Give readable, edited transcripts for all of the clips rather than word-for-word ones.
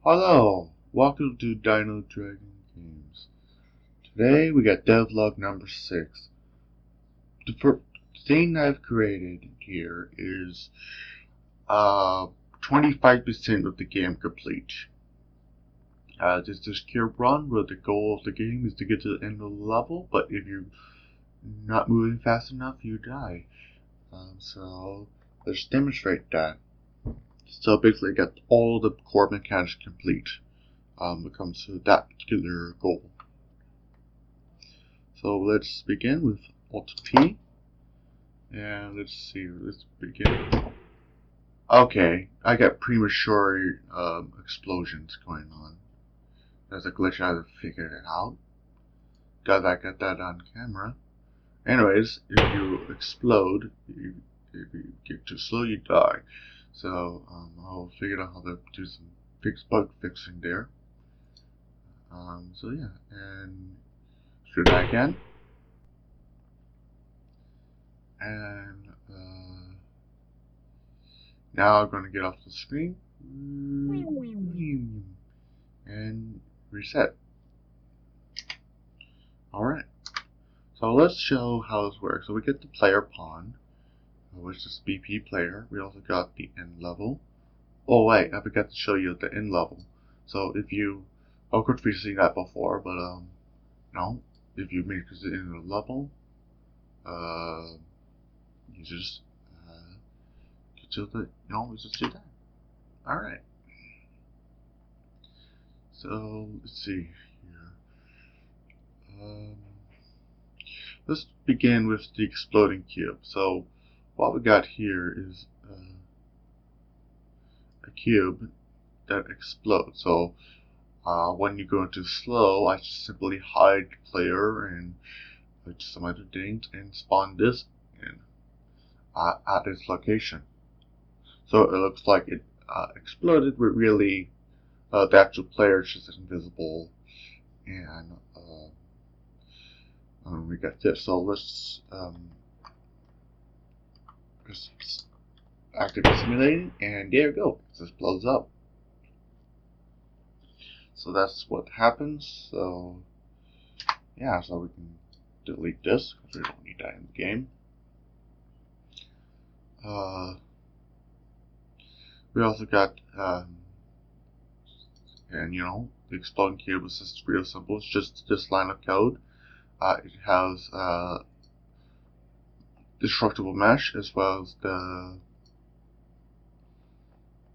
Hello, welcome to Dino Dragon Games. Today we got devlog number 6. The first thing I've created here is 25% of the game complete. This is a secure run where the goal of the game is to get to the end of the level, but if you're not moving fast enough, you die. So let's demonstrate that. So basically, I got all the core mechanics complete when it comes to that particular goal. So let's begin with Alt P, and let's see. Let's begin. Okay, I got premature explosions going on. There's a glitch. I haven't figured it out. Glad I got that on camera. Anyways, if you explode, if you get too slow, you die. So I'll figure out how to do some bug fixing there. So yeah, and shoot that again. And now I'm going to get off the screen and reset. Alright, so let's show how this works. So we get the player pawn, which is BP player. We also got the end level. Oh wait, I forgot to show you the end level. So if you, of course we've seen that before, but no, if you make it in the level, you just get to the, you just do that. Alright. So let's see here. Let's begin with the exploding cube. So what we got here is a cube that explodes. So when you go into slow, I just simply hide the player and some other things and spawn this in at its location. So it looks like it exploded, but really the actual player is just invisible. And we got this. So let's just activate simulating, and there you go. It just blows up. So that's what happens. So yeah, so we can delete this because we don't need that in the game. We also got and the exploding cube is just real simple. It's just this line of code. It has destructible mesh as well as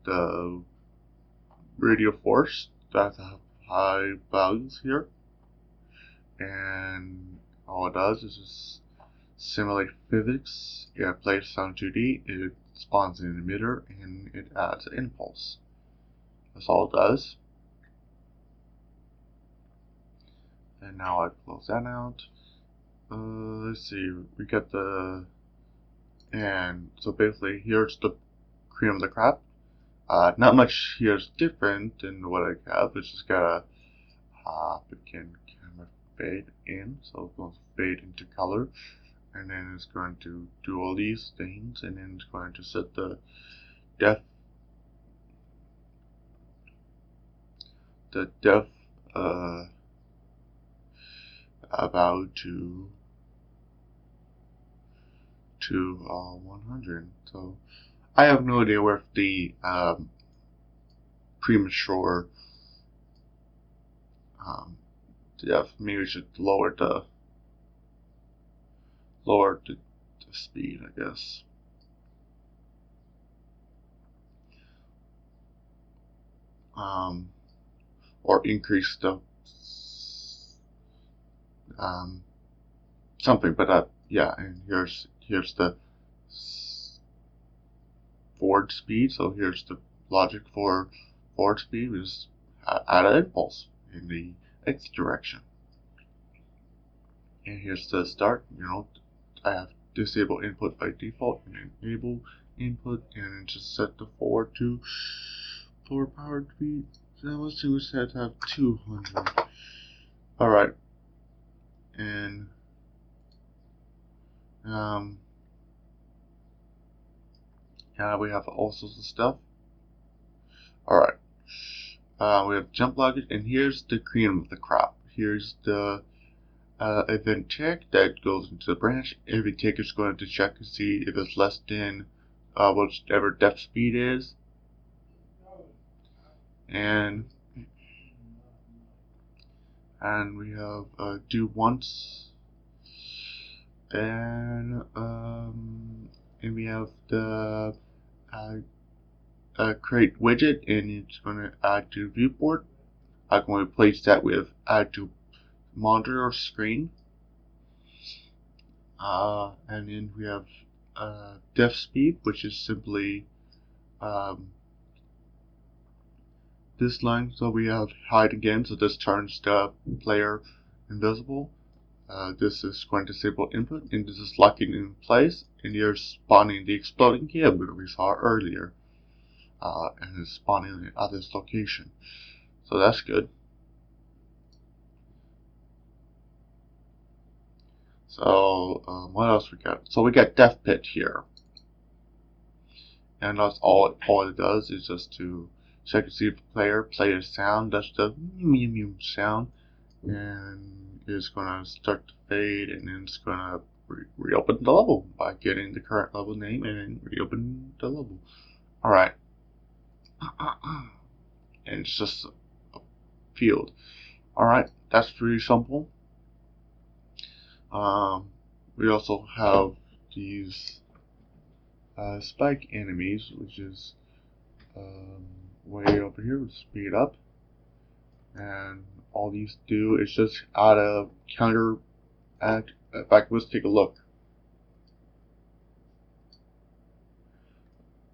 the radio force that have high values here, and all it does is just simulate physics. Yeah, plays sound 2D. It spawns an emitter and it adds an impulse. That's all it does. And now I close that out. Let's see, we got and so basically here's the cream of the crop. Not much here is different than what I have. It's just got a can camera fade in, so it's going to fade into color, and then it's going to do all these things, and then it's going to set the depth about to 100. So I have no idea where the premature depth. Maybe we should lower the speed, I guess. Or increase the something, but yeah, and here's the forward speed. So here's the logic for forward speed. We just add an impulse in the X direction. And here's the start. I have disable input by default and enable input, and then just set the forward to forward power speed. So let's see, we said to have 200. Alright. And yeah, we have all sorts of stuff. Alright. We have jump luggage, and here's the cream of the crop. Here's the event tick that goes into the branch. Every tick is going to check to see if it's less than whatever depth speed is. And we have do once, and we have the create widget, and it's going to add to viewport. I'm going to replace that with add to monitor or screen. And then we have depth speed, which is simply this line. So we have hide again, so this turns the player invisible. This is going to disable input, and this is locking in place, and you're spawning the exploding cube that we saw earlier. And it's spawning at this location. So that's good. So what else we got? So we got Death Pit here, and that's all it does is just to check to see if the player play a sound. That's the mew mew sound, and it's gonna start to fade, and then it's gonna reopen the level by getting the current level name and then reopen the level. All right, and it's just a field. All right, that's pretty simple. We also have these spike enemies, which is way over here. We'll speed up, and all these do is just add a counter. In fact, let's take a look.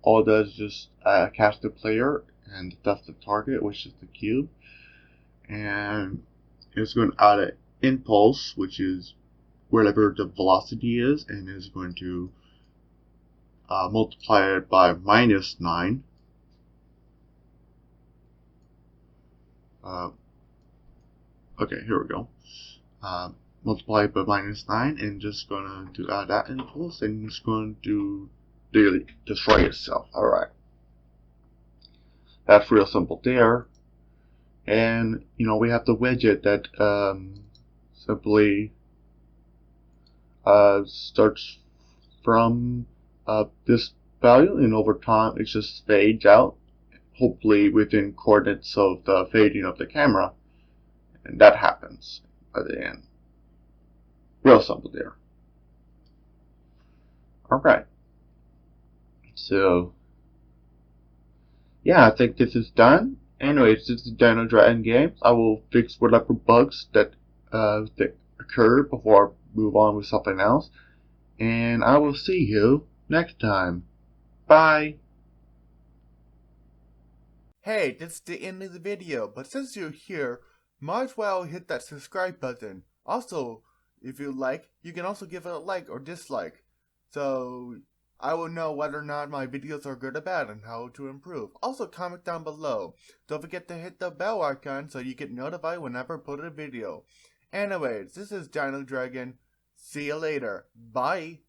All it does is just cast the player, and that's the target, which is the cube, and it's going to add an impulse, which is wherever the velocity is, and is going to multiply it by -9. Okay, here we go. Multiply it by -9, and just gonna add that impulse, and it's going to destroy itself. Alright. That's real simple there. And we have the widget that simply starts from this value, and over time it just fades out, hopefully within coordinates of the fading of the camera, and that happens at the end. Real simple there. Alright, so yeah, I think this is done. Anyways, this is Dino Dragon Games. I will fix whatever bugs that occur before I move on with something else, and I will see you next time. Bye. Hey, that's the end of the video, but since you're here, might as well hit that subscribe button. Also, if you like, you can also give it a like or dislike, so I will know whether or not my videos are good or bad and how to improve. Also, comment down below. Don't forget to hit the bell icon so you get notified whenever I put a video. Anyways, this is Dino Dragon. See you later. Bye.